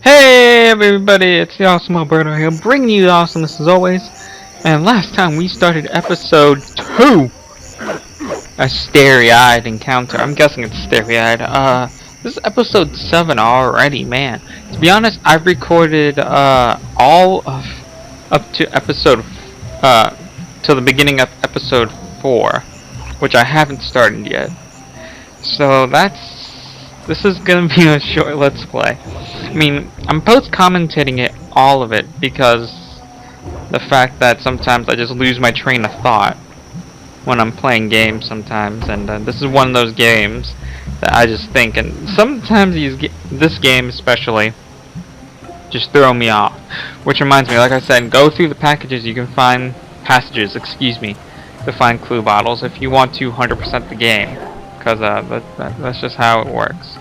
Hey everybody, it's the Awesome Alberto here, bringing you the awesomeness as always. And last time we started episode 2, a starry-eyed encounter. I'm guessing it's starry-eyed. This is episode 7 already, man. To be honest, I've recorded all of up to episode to the beginning of episode 4, which I haven't started yet. So this is gonna be a short let's play. I mean, I'm post-commentating it, all of it, because the fact that sometimes I just lose my train of thought when I'm playing games sometimes, and this is one of those games that I just think, and sometimes this game especially, just throw me off. Which reminds me, like I said, go through the packages, you can find passages, to find clue bottles if you want to 100% the game, because that's just how it works.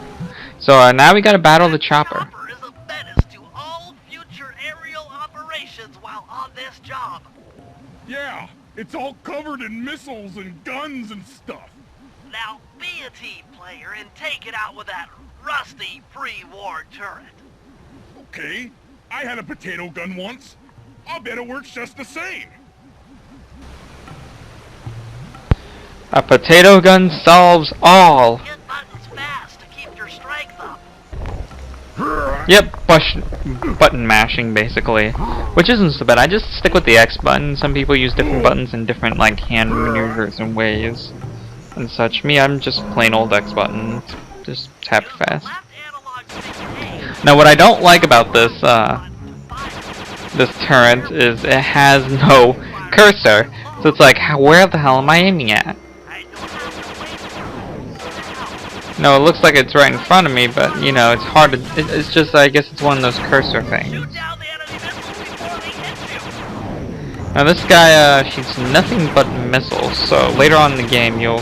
So now we gotta battle the chopper. Is a menace to all future aerial operations while on this job. Yeah, it's all covered in missiles and guns and stuff. Now be a team player and take it out with that rusty pre-war turret. Okay, I had a potato gun once. I'll bet it works just the same. A potato gun solves all. Hit buttons fast to keep your strength up. Yep, button mashing basically, which isn't so bad. I just stick with the X button. Some people use different buttons in different like hand maneuvers and ways and such. Me, I'm just plain old X button. Just tap fast. Left analog stick A. Now, what I don't like about this this turret is it has no cursor, so it's like, where the hell am I aiming at? I don't have to wait for No, it looks like it's right in front of me, but you know, it's hard to. It's just, I guess it's one of those cursor things. shoot down the enemy missiles before they hit you. Now this guy shoots nothing but missiles, so later on in the game you'll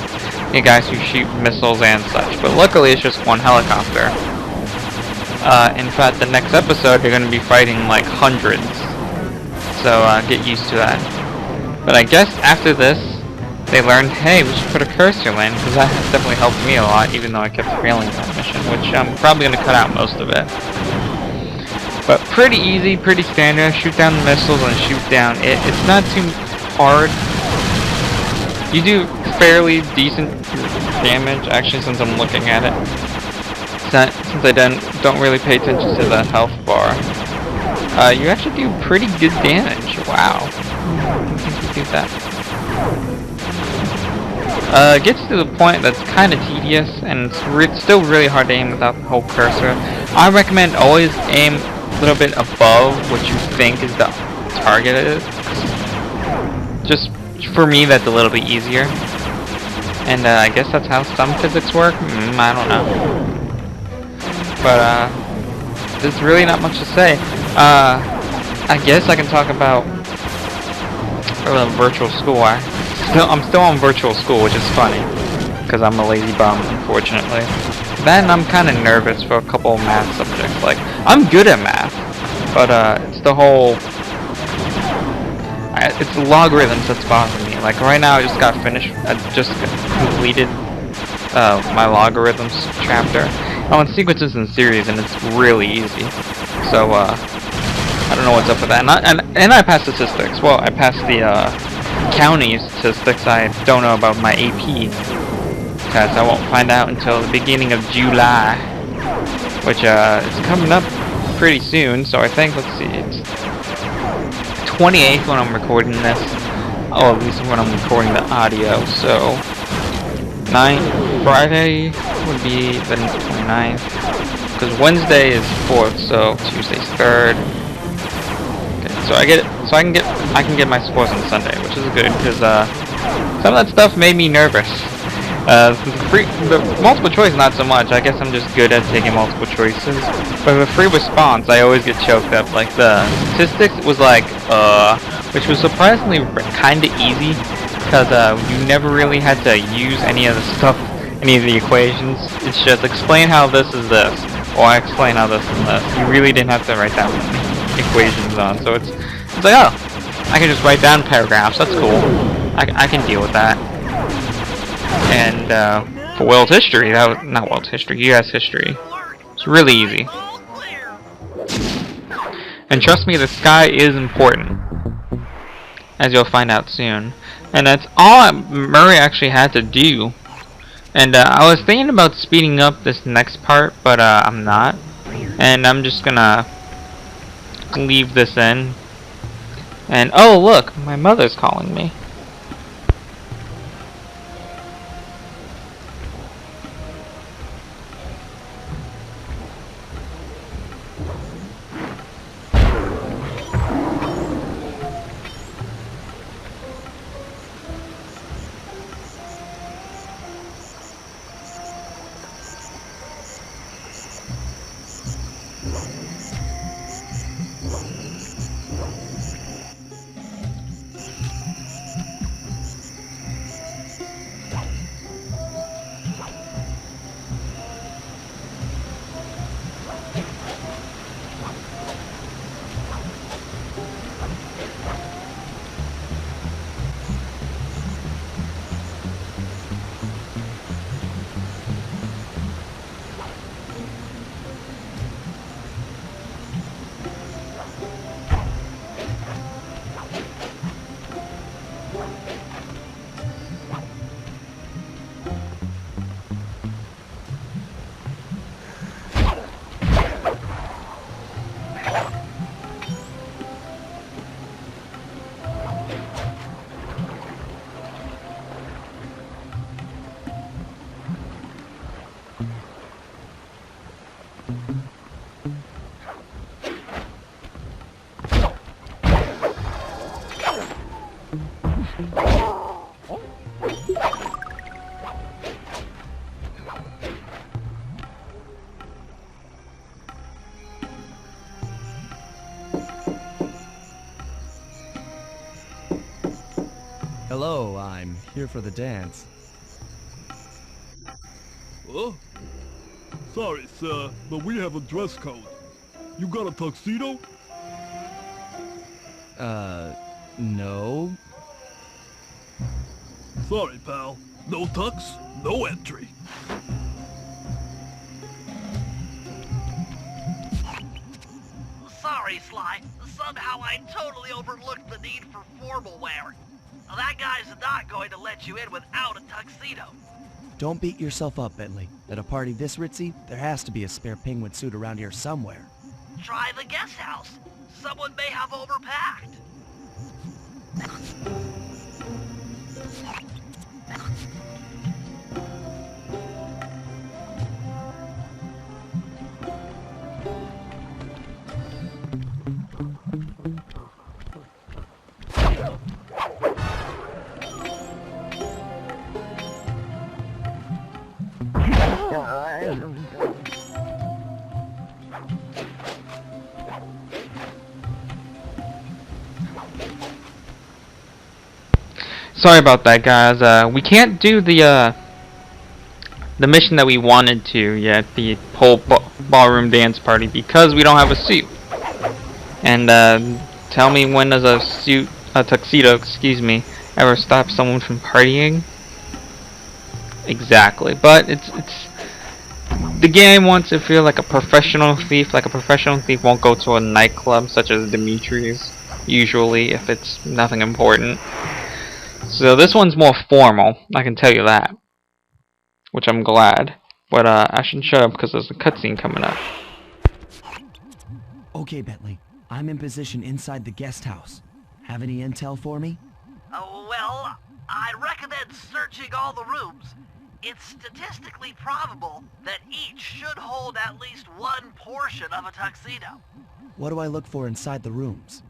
get guys who shoot missiles and such, but luckily it's just one helicopter. In fact, the next episode you're going to be fighting like hundreds, so get used to that. But I guess after this, they learned, hey, we should put a cursor in, because that has definitely helped me a lot, even though I kept failing that mission, which I'm probably going to cut out most of it. But pretty easy, pretty standard. Shoot down the missiles and shoot down it. It's not too hard. You do fairly decent damage, actually, since I'm looking at it. Since I don't really pay attention to the health bar. You actually do pretty good damage. Wow. I didn't think you do that. It gets to the point that's kind of tedious, and it's still really hard to aim without the whole cursor. I recommend always aim a little bit above what you think is the target is. Just for me, that's a little bit easier. And I guess that's how some physics work. I don't know. But there's really not much to say. I guess I can talk about virtual school. I'm still on virtual school, which is funny, because I'm a lazy bum, unfortunately. Then I'm kind of nervous for a couple of math subjects. Like, I'm good at math, but it's the whole, it's the logarithms that's bothering me. Like right now, I just completed my logarithms chapter. I'm on sequences and series, and it's really easy. So I don't know what's up with that. And I passed statistics. Well, I passed the county statistics. I don't know about my AP test. I won't find out until the beginning of July, which is coming up pretty soon. So I think, let's see, it's 28th when I'm recording this. Oh, at least when I'm recording the audio. So Friday would be the 29th, because Wednesday is 4th, so Tuesday's 3rd. So I can get my scores on Sunday, which is good, because some of that stuff made me nervous. The multiple choice, not so much. I guess I'm just good at taking multiple choices. But the free response, I always get choked up. Like the statistics was like, which was surprisingly kind of easy, because you never really had to use any of the stuff, any of the equations. It's just explain how this is this, or I explain how this is this. You really didn't have to write down equations on, so it's like, oh, I can just write down paragraphs. That's cool. I can deal with that. And for world history, not world history, U.S. history, it's really easy. And trust me, the sky is important, as you'll find out soon. And that's all Murray actually had to do. And I was thinking about speeding up this next part, but I'm not. And I'm just gonna leave this in. And oh look, my mother's calling me. Hello, I'm here for the dance. Huh? Sorry, sir, but we have a dress code. You got a tuxedo? No. Sorry, pal. No tux, no entry. Sorry, Sly. Somehow I totally overlooked the need for formal wear. That guy's not going to let you in without a tuxedo. Don't beat yourself up, Bentley. At a party this ritzy, there has to be a spare penguin suit around here somewhere. Try the guest house. Someone may have overpacked. Sorry about that, guys. We can't do the mission that we wanted to yet, the whole ballroom dance party, because we don't have a suit. And tell me, when does a tuxedo, excuse me, ever stop someone from partying? Exactly. But it's the game wants to feel like a professional thief. Like a professional thief won't go to a nightclub such as Dimitri's usually if it's nothing important. So this one's more formal, I can tell you that. Which I'm glad. But I shouldn't shut up because there's a cutscene coming up. Okay, Bentley. I'm in position inside the guest house. Have any intel for me? Well, I'd recommend searching all the rooms. It's statistically probable that each should hold at least one portion of a tuxedo. What do I look for inside the rooms?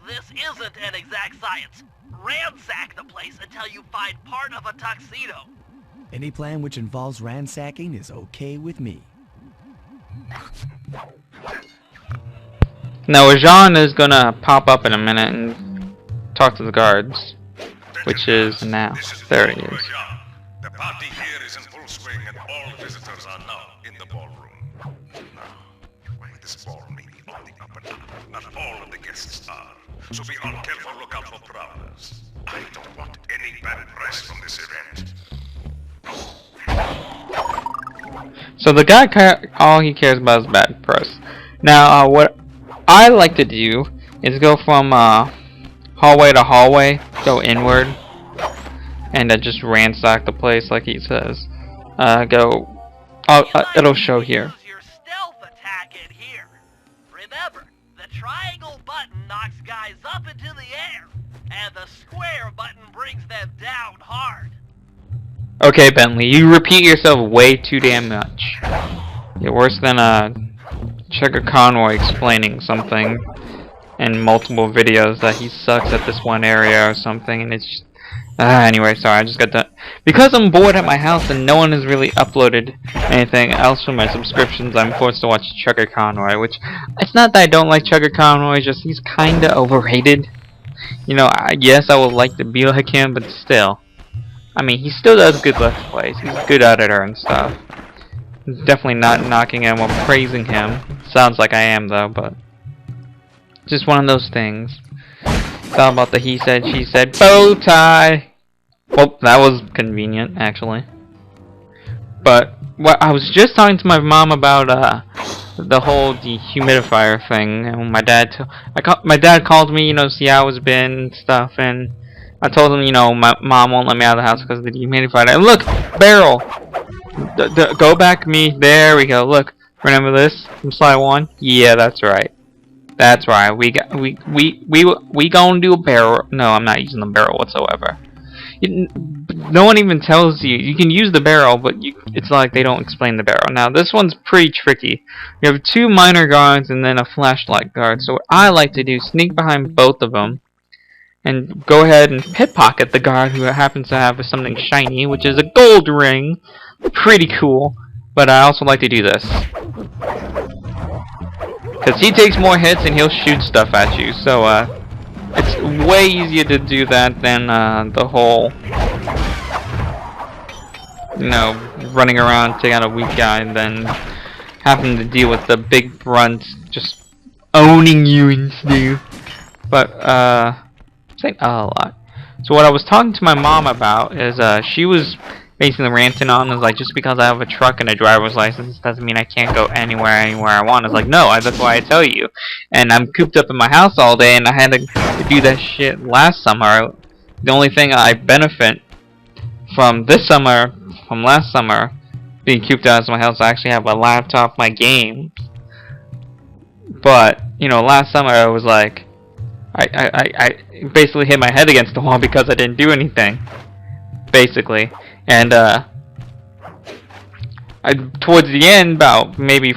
This isn't an exact science. Ransack the place until you find part of a tuxedo. Any plan which involves ransacking is okay with me. Now Jean is gonna pop up in a minute and talk to the guards, which is now. There he is. The party here is in full swing and all visitors are now in the ballroom. Now, this ball may be on the up and up. Not all of the guests are. So be on careful lookout for prowlers. I don't want any bad press from this event. So the guy, all he cares about is bad press. Now, what I like to do is go from hallway to hallway, go inward, and just ransack the place like he says. It'll show here. Use your stealth attack in here. Remember, the triangle button knocks guys up into the air, and the square button brings them down hard. Okay, Bentley, you repeat yourself way too damn much. You're worse than Checker Conroy explaining something in multiple videos that he sucks at this one area or something, and it's just, anyway, sorry, I just got done. Because I'm bored at my house and no one has really uploaded anything else from my subscriptions, I'm forced to watch Checker Conroy, which, it's not that I don't like Checker Conroy, it's just he's kinda overrated. You know, yes, I would like to be like him, but still. I mean, he still does good Let's Plays. He's a good editor and stuff. Definitely not knocking him or praising him. Sounds like I am, though, but... just one of those things. It's all about the he said, she said, bow tie! Well, that was convenient, actually. But, I was just talking to my mom about, the whole dehumidifier thing, and my dad called me, you know, see how it's been and stuff, and I told him, you know, my mom won't let me out of the house because of the dehumidifier. And look, barrel. Go back me. There we go. Look, remember this from slide 1? Yeah, that's right. That's right. We gonna do a barrel. No, I'm not using the barrel whatsoever. No one even tells you. You can use the barrel, but it's like they don't explain the barrel. Now, this one's pretty tricky. You have 2 minor guards and then a flashlight guard. So what I like to do, sneak behind both of them, and go ahead and pickpocket the guard who happens to have something shiny, which is a gold ring. Pretty cool. But I also like to do this. Because he takes more hits and he'll shoot stuff at you. So, it's way easier to do that than the whole, you know, running around taking out a weak guy and then having to deal with the big brunts just owning you and stuff. But, saying a lot. So what I was talking to my mom about is she was basically ranting on, is like, just because I have a truck and a driver's license doesn't mean I can't go anywhere I want. It's like, no, that's why I tell you. And I'm cooped up in my house all day, and I had to do that shit last summer. The only thing I benefit from this summer, from last summer, being cooped out of my house, I actually have a laptop, my game. But, you know, last summer I was like, I basically hit my head against the wall because I didn't do anything, basically. And towards the end, about maybe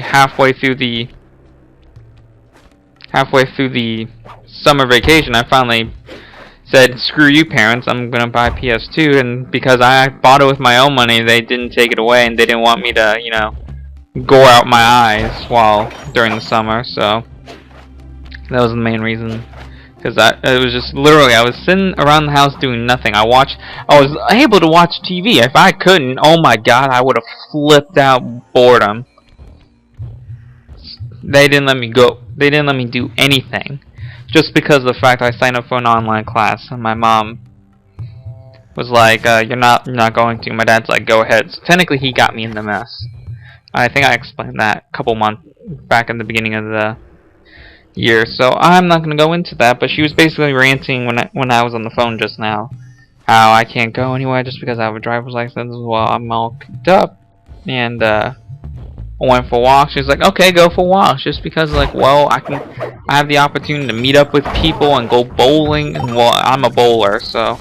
halfway through the summer vacation, I finally said, screw you parents, I'm gonna buy PS2. And because I bought it with my own money, they didn't take it away, and they didn't want me to, you know, gore out my eyes during the summer. So that was the main reason, because it was just literally, I was sitting around the house doing nothing. I was able to watch TV. If I couldn't, oh my god, I would have flipped out boredom. They didn't let me go. They didn't let me do anything, just because of the fact I signed up for an online class. And my mom was like, "You're not going to." My dad's like, "Go ahead." So technically, he got me in the mess. I think I explained that a couple months back in the beginning of the year, so I'm not gonna go into that. But she was basically ranting when I was on the phone just now, how I can't go anywhere just because I have a driver's license while I'm all cooped up. And I went for walks. She's like, okay, go for walks, just because, like, well, I have the opportunity to meet up with people and go bowling. And well, I'm a bowler, so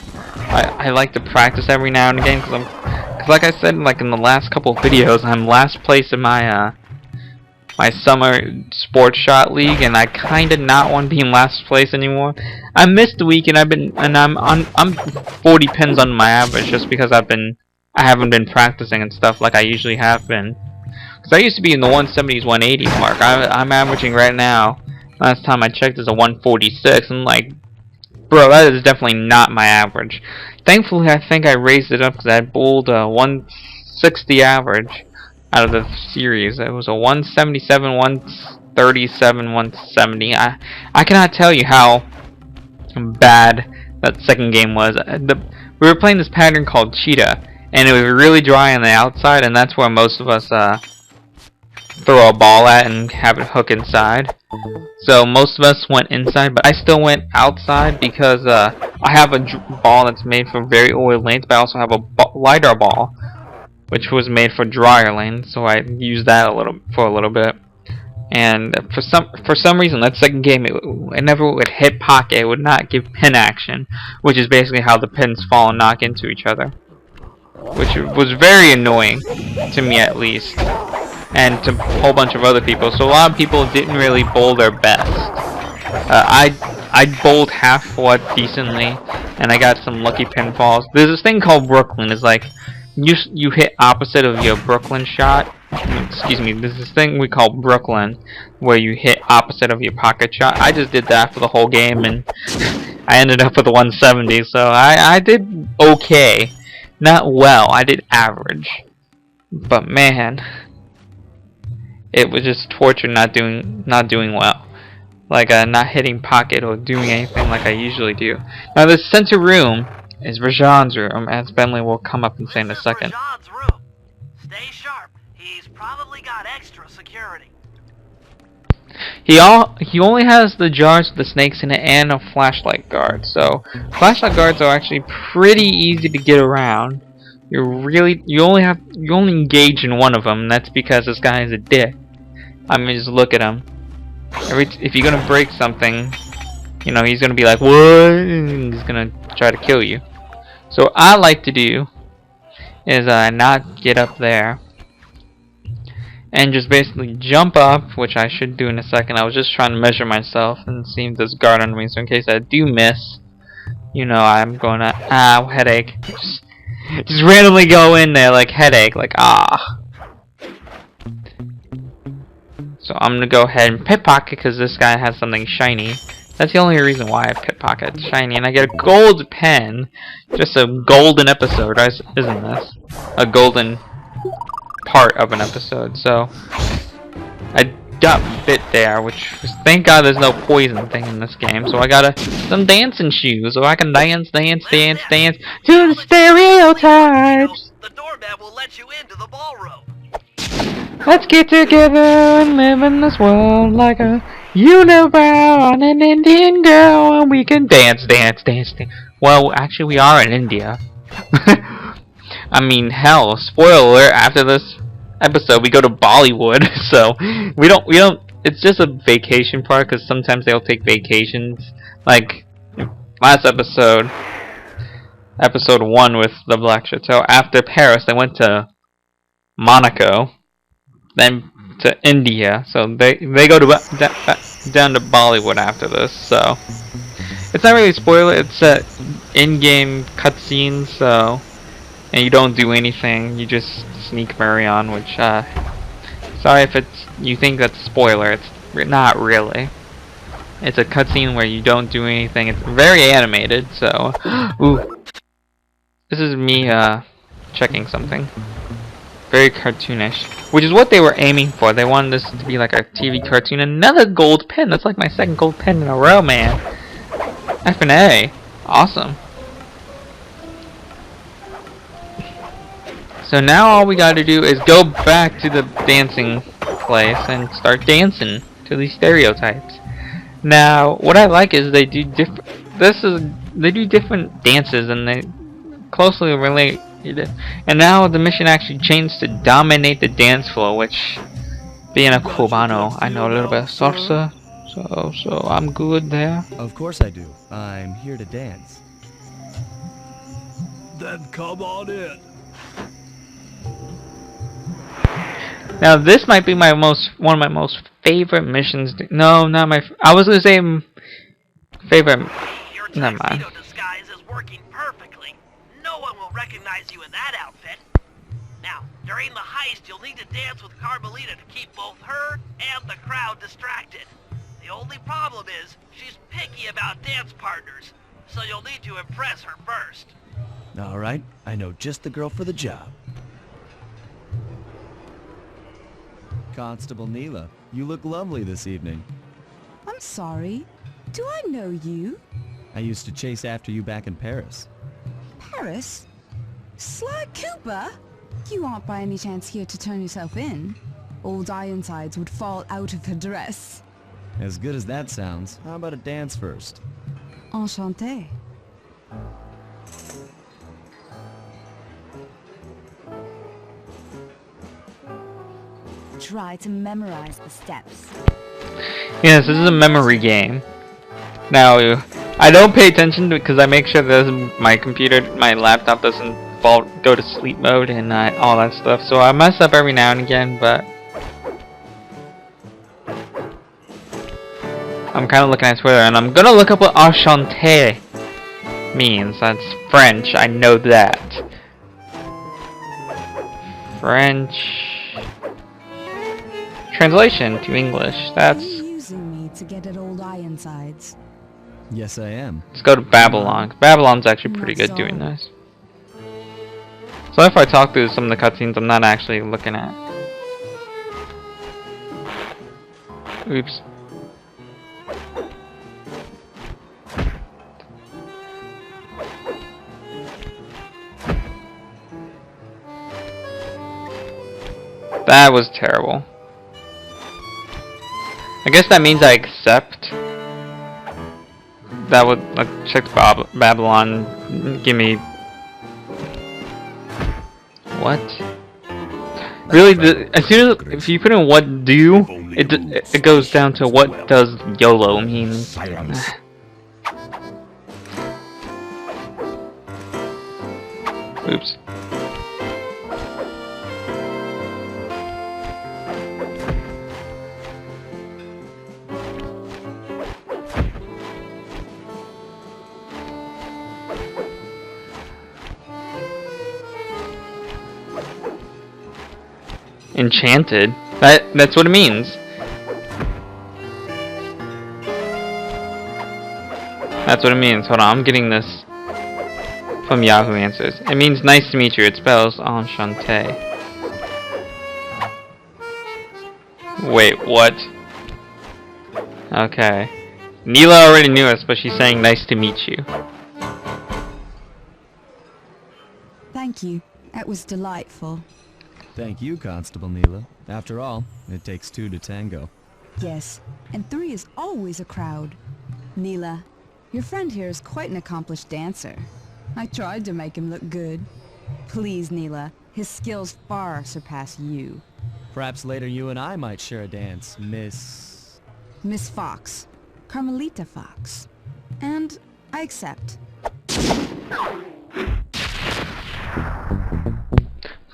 I like to practice every now and again, because like I said, like in the last couple of videos, I'm last place in my my summer sports shot league, and I kind of not want to be in last place anymore. I missed a week, and I'm 40 pins on my average, just because I haven't been practicing and stuff like I usually have been. Because I used to be in the 170s, 180s mark. I'm averaging right now, last time I checked, is a 146, and like, bro, that is definitely not my average. Thankfully, I think I raised it up because I bowled a 160 average out of the series. It was a 177, 137, 170. I cannot tell you how bad that second game was. We were playing this pattern called Cheetah, and it was really dry on the outside, and that's where most of us throw a ball at and have it hook inside. So most of us went inside, but I still went outside because I have a ball that's made for very oily lanes, but I also have a lighter ball, which was made for drier lanes. So I used that for a little bit. And for some reason, that second game, it never would hit pocket. It would not give pin action, which is basically how the pins fall and knock into each other, which was very annoying to me at least, and to a whole bunch of other people. So a lot of people didn't really bowl their best. I bowled half what decently, and I got some lucky pinfalls. There's this thing called Brooklyn. It's like you hit opposite of your Brooklyn shot. Excuse me, there's this thing we call Brooklyn, where you hit opposite of your pocket shot. I just did that for the whole game, and I ended up with a 170, so I did okay. Not well, I did average. But man, it was just torture not doing well. Like not hitting pocket or doing anything like I usually do. Now this center room is Rajan's room, as Bentley will come up and say in a second. Rajan's room. Stay sharp. He's probably got extra security. He only has the jars with the snakes in it and a flashlight guard. So flashlight guards are actually pretty easy to get around. You only engage in one of them, and that's because this guy is a dick. I mean, just look at him. If you're gonna break something, you know, he's gonna be like, what? And he's gonna try to kill you. So what I like to do is not get up there and just basically jump up, which I should do in a second. I was just trying to measure myself and see if there's guard under me, so in case I do miss, you know, I'm going to headache. Just randomly go in there like headache, like So I'm gonna go ahead and pickpocket because this guy has something shiny. That's the only reason why I pickpocket. It's shiny, and I get a gold pen. Just a golden episode, isn't this? A golden part of an episode. So I got bit there, which was, thank God there's no poison thing in this game. So I got some dancing shoes, so I can dance to the stereotypes. The doorman will let you into the ballroom. Let's get together and live in this world like a unibrow on an Indian girl, and we can dance. Well, actually, we are in India. I mean, hell, spoiler alert, after this episode, we go to Bollywood, so we don't, it's just a vacation part, because sometimes they'll take vacations. Like, last episode, episode 1 with the Black Chateau, after Paris, they went to Monaco, then to India, so they go to down to Bollywood after this. So it's not really a spoiler, it's in-game cutscenes, so, and you don't do anything, you just sneak Mary on, which sorry if you think that's a spoiler, it's not really. It's a cutscene where you don't do anything. It's very animated, so ooh. This is me checking something. Very cartoonish, which is what they were aiming for. They wanted this to be like a TV cartoon. Another gold pen. That's like my second gold pen in a row, man. F&A. Awesome. So now all we gotta do is go back to the dancing place and start dancing to these stereotypes. Now, what I like is they do different dances, and they closely relate. And now the mission actually changed to dominate the dance floor, which, being a Cubano, I know a little bit of salsa, so I'm good there. Of course I do. I'm here to dance. Then come on in. Now this might be one of my most favorite missions. No, not my. I was gonna say favorite. Your Never mind. tuxedo disguise is working perfectly. No one will recognize you in that outfit. Now, during the heist, you'll need to dance with Carmelita to keep both her and the crowd distracted. The only problem is, she's picky about dance partners, so you'll need to impress her first. Alright, I know just the girl for the job. Constable Neela, you look lovely this evening. I'm sorry. Do I know you? I used to chase after you back in Paris. Paris? Sly Cooper? You aren't by any chance here to turn yourself in? Old Ironsides would fall out of her dress. As good as that sounds, how about a dance first? Enchanté. Try to memorize the steps. Yes, this is a memory game. Now, I don't pay attention to because I make sure that my laptop doesn't go to sleep mode and all that stuff. So I mess up every now and again, but I'm kind of looking at Twitter, and I'm gonna look up what enchanté means. That's French. I know that. French translation to English. Are you using me to get at Old Ironsides? Yes, I am. Let's go to Babylon. Babylon's actually pretty good doing this. So if I talk through some of the cutscenes, I'm not actually looking at. Oops. That was terrible. I guess that means I accept. That would check Babylon. Give me what? Really? As soon as if you put in what do, it goes down to what does YOLO mean. Oops. Enchanted? That's what it means. That's what it means. Hold on, I'm getting this from Yahoo Answers. It means nice to meet you. It spells enchanté. Wait, what? Okay. Neela already knew us, but she's saying nice to meet you. Thank you. That was delightful. Thank you, Constable Neela. After all, it takes two to tango. Yes, and three is always a crowd. Neela, your friend here is quite an accomplished dancer. I tried to make him look good. Please, Neela, his skills far surpass you. Perhaps later you and I might share a dance, Miss Fox. Carmelita Fox. And I accept.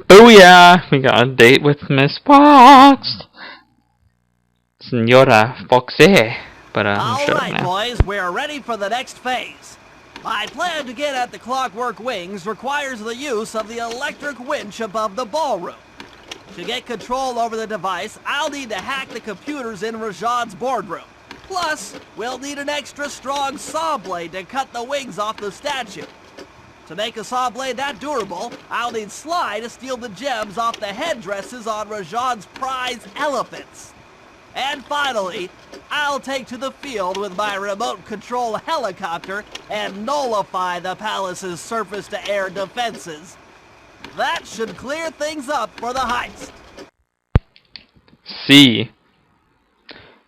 Booyah! We got a date with Miss Fox! Senora Foxy. But I'm sure Alright, now. boys, we're ready for the next phase. My plan to get at the Clockwork Wings requires the use of the electric winch above the ballroom. To get control over the device, I'll need to hack the computers in Rajad's boardroom. Plus, we'll need an extra strong saw blade to cut the wings off the statue. To make a saw blade that durable, I'll need Sly to steal the gems off the headdresses on Rajad's prize elephants. And finally, I'll take to the field with my remote control helicopter and nullify the palace's surface-to-air defenses. That should clear things up for the heist. See.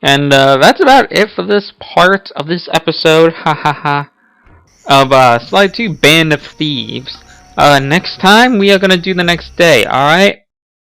And that's about it for this part of this episode. Ha ha ha. Of Slide 2 Band of Thieves. Next time we are gonna do the next day, alright?